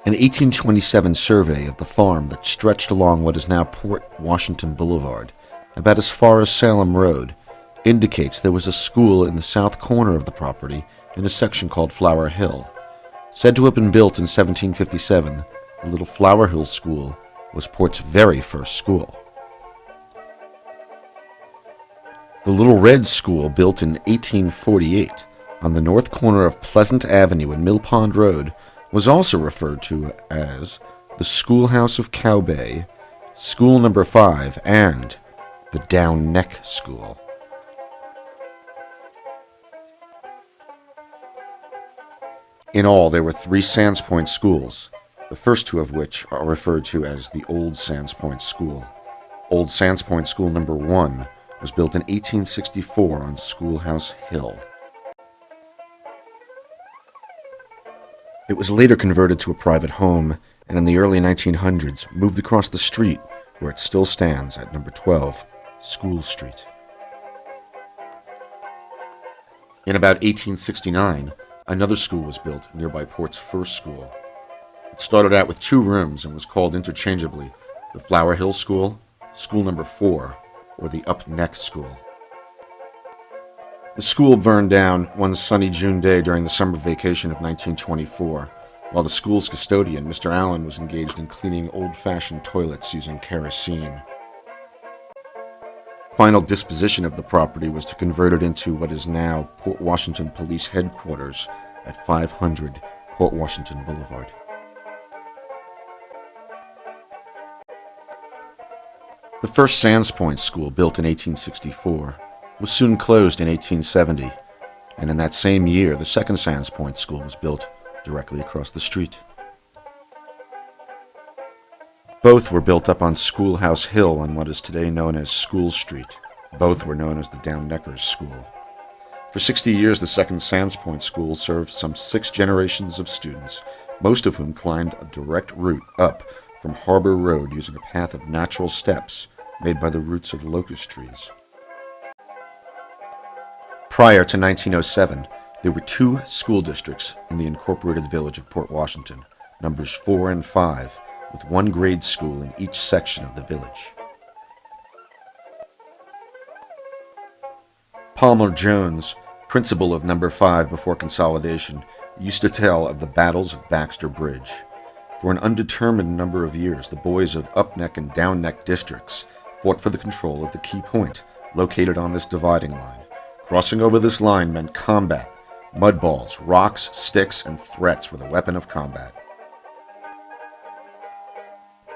An 1827 survey of the farm that stretched along what is now Port Washington Boulevard, about as far as Salem Road, indicates there was a school in the south corner of the property in a section called Flower Hill. Said to have been built in 1757, the little Flower Hill School was Port's very first school. The Little Red School, built in 1848 on the north corner of Pleasant Avenue and Mill Pond Road, was also referred to as the Schoolhouse of Cow Bay, School Number 5, and the Down Neck School. In all, there were 3 Sands Point schools, the first 2 of which are referred to as the Old Sands Point School. Old Sands Point School Number 1 was built in 1864 on Schoolhouse Hill. It was later converted to a private home, and in the early 1900s moved across the street, where it still stands at number 12, School Street. In about 1869, another school was built nearby Port's first school. It started out with 2 rooms and was called interchangeably the Flower Hill School, School Number 4, or the Up Neck School. The school burned down one sunny June day during the summer vacation of 1924, while the school's custodian, Mr. Allen, was engaged in cleaning old-fashioned toilets using kerosene. Final disposition of the property was to convert it into what is now Port Washington Police Headquarters at 500 Port Washington Boulevard. The first Sands Point School, built in 1864, was soon closed in 1870, and in that same year, the second Sands Point School was built directly across the street. Both were built up on Schoolhouse Hill on what is today known as School Street. Both were known as the Down Neckers School. For 60 years, the second Sands Point School served some 6 generations of students, most of whom climbed a direct route up from Harbor Road using a path of natural steps made by the roots of locust trees. Prior to 1907, there were 2 school districts in the incorporated village of Port Washington, numbers 4 and 5, with 1 grade school in each section of the village. Palmer Jones, principal of number 5 before consolidation, used to tell of the battles of Baxter Bridge. For an undetermined number of years, the boys of Up Neck and Down Neck districts fought for the control of the key point located on this dividing line. Crossing over this line meant combat. Mud balls, rocks, sticks, and threats were the weapon of combat.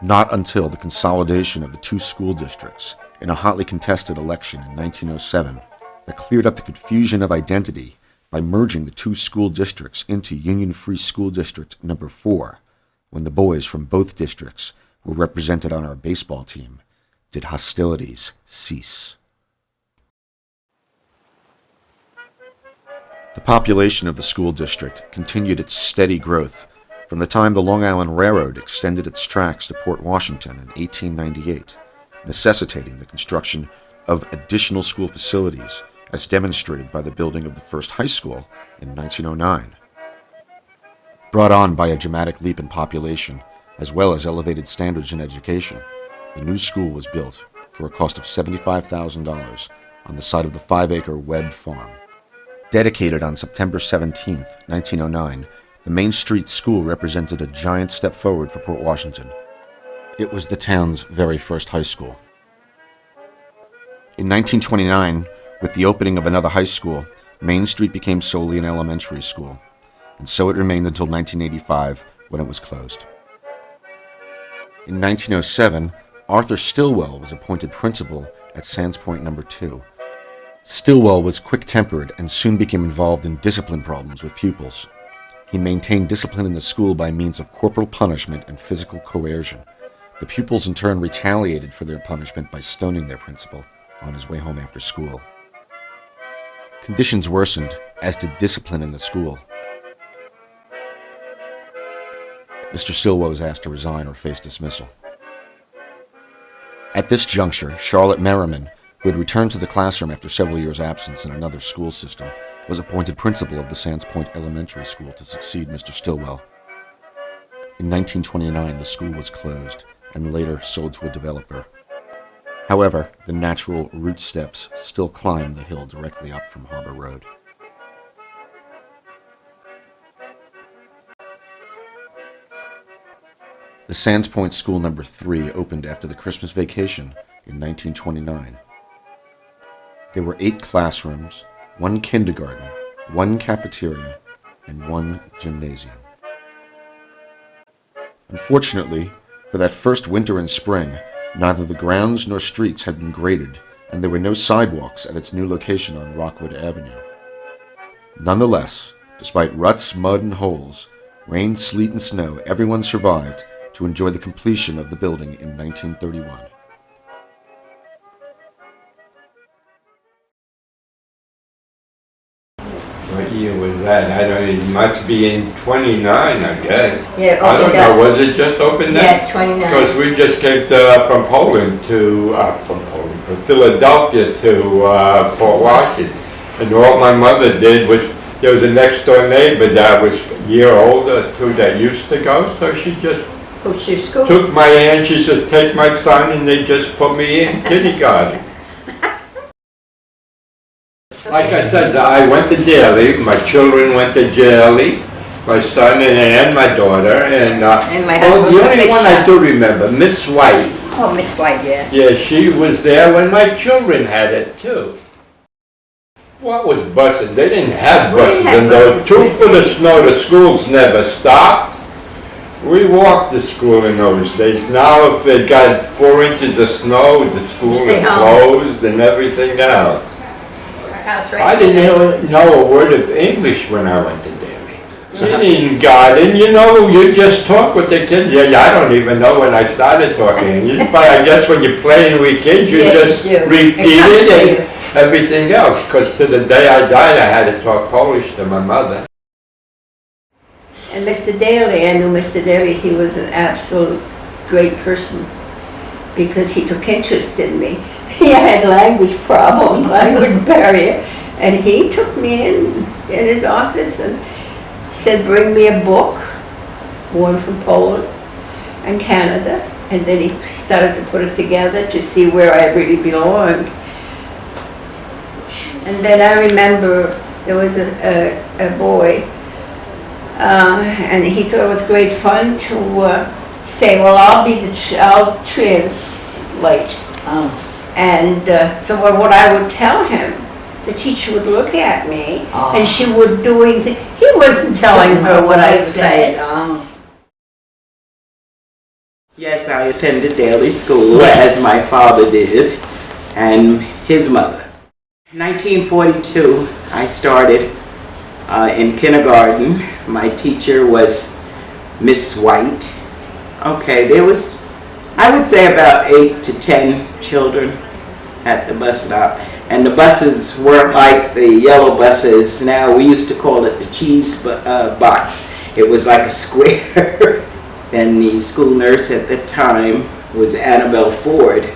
Not until the consolidation of the 2 school districts in a hotly contested election in 1907 that cleared up the confusion of identity by merging the 2 school districts into Union Free School District Number 4, when the boys from both districts were represented on our baseball team, did hostilities cease. The population of the school district continued its steady growth from the time the Long Island Railroad extended its tracks to Port Washington in 1898, necessitating the construction of additional school facilities, as demonstrated by the building of the first high school in 1909. Brought on by a dramatic leap in population, as well as elevated standards in education, the new school was built for a cost of $75,000 on the site of the 5-acre Webb Farm. Dedicated on September 17, 1909, the Main Street School represented a giant step forward for Port Washington. It was the town's very first high school. In 1929, with the opening of another high school, Main Street became solely an elementary school, and so it remained until 1985, when it was closed. In 1907, Arthur Stillwell was appointed principal at Sands Point No. 2. Stillwell was quick-tempered and soon became involved in discipline problems with pupils. He maintained discipline in the school by means of corporal punishment and physical coercion. The pupils in turn retaliated for their punishment by stoning their principal on his way home after school. Conditions worsened, as did discipline in the school. Mr. Stillwell was asked to resign or face dismissal. At this juncture, Charlotte Merriman, who had returned to the classroom after several years' absence in another school system, was appointed principal of the Sands Point Elementary School to succeed Mr. Stillwell. In 1929, the school was closed and later sold to a developer. However, the natural root steps still climb the hill directly up from Harbor Road. The Sands Point School No. 3 opened after the Christmas vacation in 1929. There were 8 classrooms, 1 kindergarten, 1 cafeteria, and 1 gymnasium. Unfortunately, for that first winter and spring, neither the grounds nor streets had been graded, and there were no sidewalks at its new location on Rockwood Avenue. Nonetheless, despite ruts, mud, and holes, rain, sleet, and snow, everyone survived to enjoy the completion of the building in 1931. What year was that? I don't know, it must be in 29, I guess. Yeah, I don't know, was it just opened then? Yes, 29. Because we just came from Philadelphia to Port Washington. And all my mother did was, there was a next door neighbor that was a year older too that used to go, so she just took my hand, she said, take my son, and they just put me in kindergarten. Like I said, I went to Daly, my children went to Daly, my son and my daughter, and my husband the only one I do remember, Miss White. Oh, Miss White, yeah. Yeah, she was there when my children had it too. What was buses? They didn't have buses, and those 2 foot of snow, the schools never stopped. We walked to school in those days. Now if it got 4 inches of snow, the school is closed and everything else. I didn't know a word of English when I went to Daly. Sitting garden, you know, you just talk with the kids. Yeah, I don't even know when I started talking. But I guess when you're playing with kids, you just repeat it and everything else. Because to the day I died, I had to talk Polish to my mother. And Mr. Daly, I knew Mr. Daly, he was an absolute great person because he took interest in me. He had language problem, language barrier, and he took me in his office and said, bring me a book, one from Poland and Canada, and then he started to put it together to see where I really belonged. And then I remember there was a boy, and he thought it was great fun to say, well, I'll translate. And so what I would tell him, the teacher would look at me, and she would doing things. He wasn't telling her what I said. Yes, I attended Daly School, as my father did, and his mother. In 1942, I started in kindergarten. My teacher was Miss White. Okay, there was, I would say, about 8 to 10 children at the bus stop. And the buses weren't like the yellow buses. Now, we used to call it the cheese box. It was like a square. And the school nurse at the time was Annabelle Ford.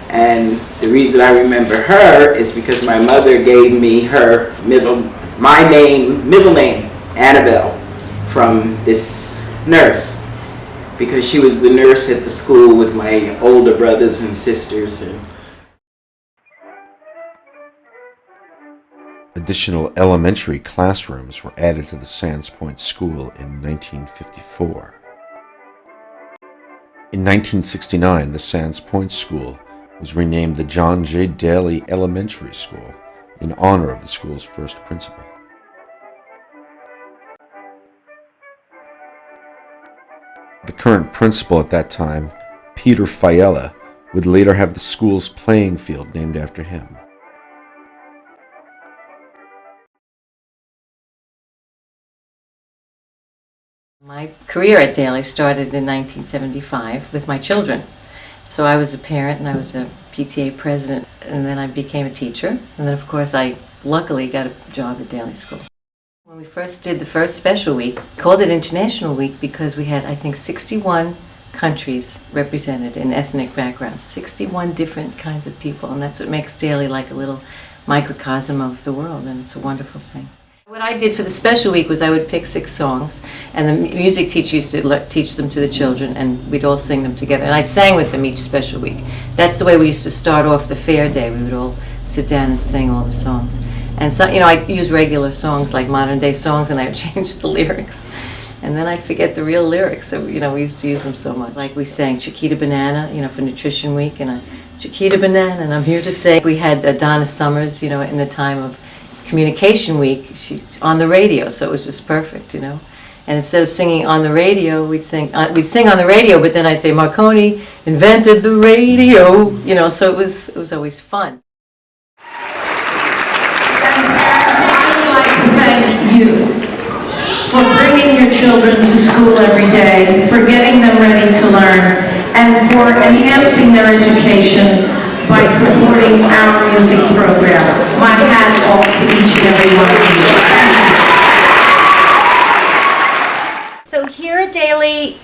And the reason I remember her is because my mother gave me her middle name, Annabelle, from this nurse, because she was the nurse at the school with my older brothers and sisters. Additional elementary classrooms were added to the Sands Point School in 1954. In 1969, the Sands Point School was renamed the John J. Daly Elementary School in honor of the school's first principal. The current principal at that time, Peter Fiella, would later have the school's playing field named after him. My career at Daly started in 1975 with my children. So I was a parent and I was a PTA president, and then I became a teacher, and then of course I luckily got a job at Daly School. When we first did the first special week, we called it International Week because we had, I think, 61 countries represented in ethnic backgrounds, 61 different kinds of people, and that's what makes Daly like a little microcosm of the world, and it's a wonderful thing. What I did for the special week was I would pick 6 songs, and the music teacher used to teach them to the children, and we'd all sing them together. And I sang with them each special week. That's the way we used to start off the fair day. We would all sit down and sing all the songs. And so, I'd use regular songs like modern day songs, and I'd change the lyrics. And then I'd forget the real lyrics. So, we used to use them so much. Like we sang Chiquita Banana, for Nutrition Week, and Chiquita Banana, and I'm here to say. We had Donna Summers, in the time of Communication Week, she's on the radio, so it was just perfect, And instead of singing on the radio, we'd sing on the radio, but then I'd say Marconi invented the radio, so it was always fun. I'd like to thank you for bringing your children to school every day, for getting them ready to learn, and for enhancing their education by supporting our music program. My hat off to each and every one of you. So here at Daly,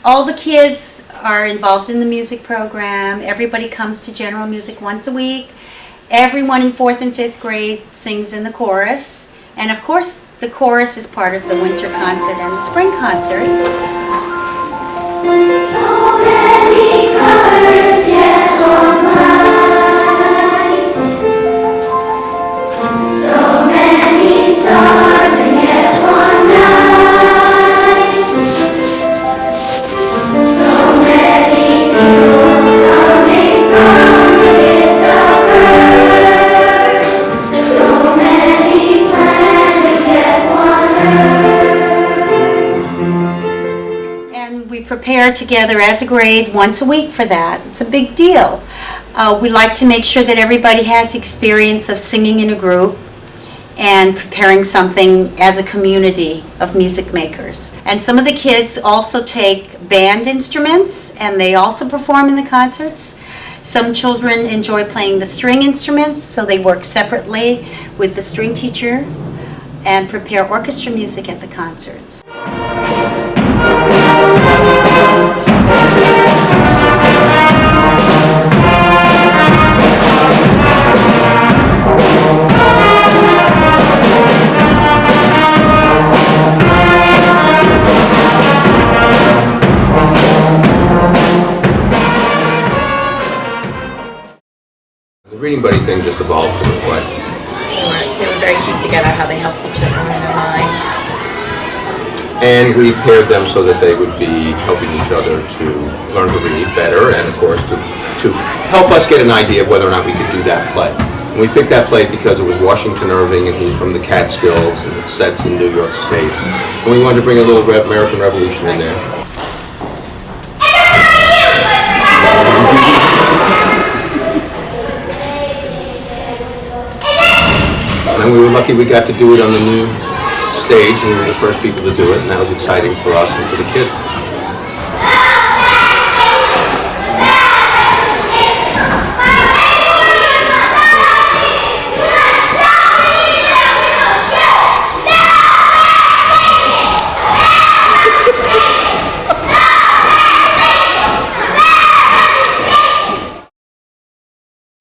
all the kids are involved in the music program. Everybody comes to general music once a week. Everyone in 4th and 5th grade sings in the chorus. And of course, the chorus is part of the winter concert and the spring concert. So many colors yet on light. So many stars and yet one night. So many people coming from the gift of birth. So many planets yet one earth. And we prepare together as a grade once a week for that. It's a big deal. We like to make sure that everybody has the experience of singing in a group and preparing something as a community of music makers. And some of the kids also take band instruments, and they also perform in the concerts. Some children enjoy playing the string instruments, so they work separately with the string teacher and prepare orchestra music at the concerts. The Reading Buddy thing just evolved to a play. They were very cute together, how they helped each other in their minds. And we paired them so that they would be helping each other to learn to read better, and of course to help us get an idea of whether or not we could do that play. And we picked that play because it was Washington Irving, and he's from the Catskills, and it sets in New York State. And we wanted to bring a little American Revolution in there. And we were lucky we got to do it on the new stage, and we were the first people to do it, and that was exciting for us and for the kids.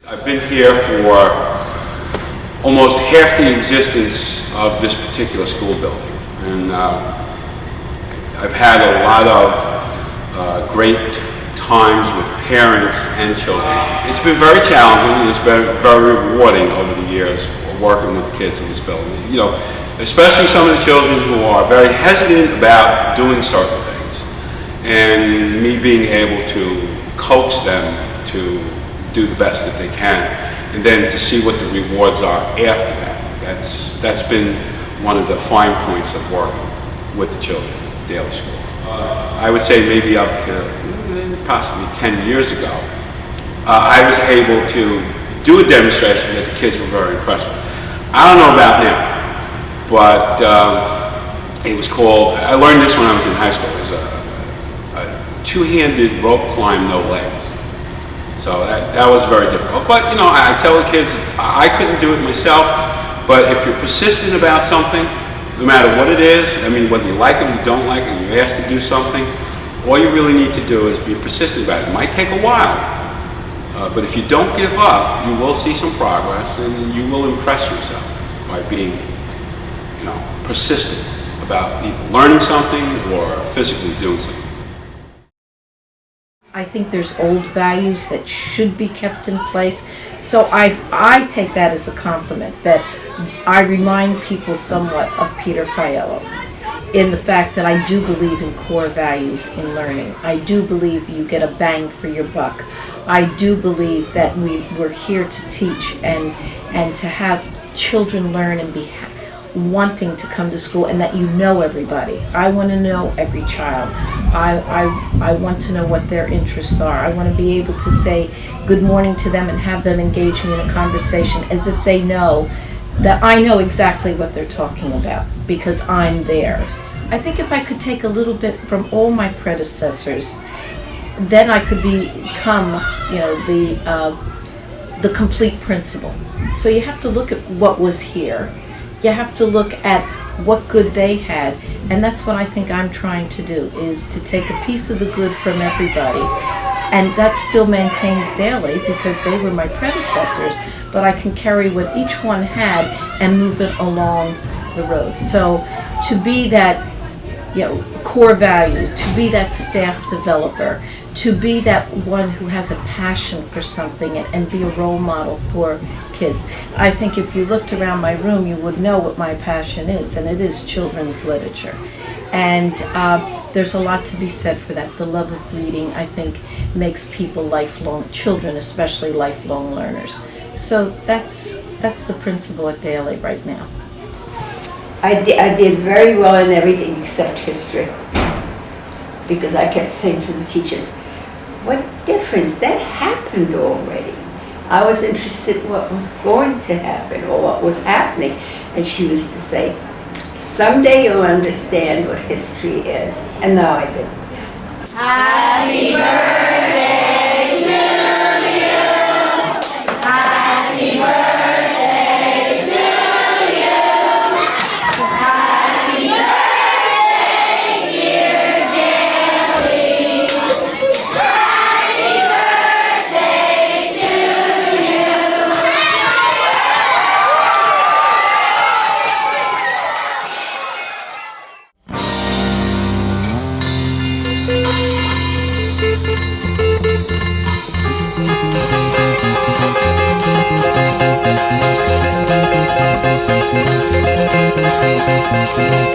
I've been here for almost half the existence of this particular school building, and I've had a lot of great times with parents and children. It's been very challenging, and it's been very rewarding over the years working with the kids in this building. Especially some of the children who are very hesitant about doing certain things, and me being able to coax them to do the best that they can, and then to see what the rewards are after that. That's been one of the fine points of working with the children at Daly School. I would say maybe up to possibly 10 years ago, I was able to do a demonstration that the kids were very impressed with. I don't know about now, but it was called, I learned this when I was in high school, it was a two-handed rope climb, no legs. So that was very difficult. But I tell the kids, I couldn't do it myself, but if you're persistent about something, no matter what it is, whether you like it or you don't like it, and you're asked to do something, all you really need to do is be persistent about it. It might take a while, but if you don't give up, you will see some progress, and you will impress yourself by being persistent about either learning something or physically doing something. I think there's old values that should be kept in place. So I take that as a compliment, that I remind people somewhat of Peter Fiello in the fact that I do believe in core values in learning. I do believe you get a bang for your buck. I do believe that we're here to teach and to have children learn and be wanting to come to school, and that you know everybody. I want to know every child. I want to know what their interests are. I want to be able to say good morning to them and have them engage me in a conversation as if they know that I know exactly what they're talking about because I'm theirs. I think if I could take a little bit from all my predecessors, then I could become, the complete principal. So you have to look at what was here. You have to look at what good they had, and that's what I think I'm trying to do, is to take a piece of the good from everybody, and that still maintains Daly because they were my predecessors, but I can carry what each one had and move it along the road. So to be that core value, to be that staff developer, to be that one who has a passion for something and be a role model for kids. I think if you looked around my room, you would know what my passion is, and it is children's literature. And there's a lot to be said for that. The love of reading, I think, makes people lifelong, children especially, lifelong learners. So that's the principle at Daly right now. I did very well in everything except history, because I kept saying to the teachers, what difference? That happened already. I was interested in what was going to happen or what was happening. And she used to say, someday you'll understand what history is. And now I do. Happy birthday to you. Happy birthday to you. Happy birthday, dear Daly. Happy birthday to you. Thank you.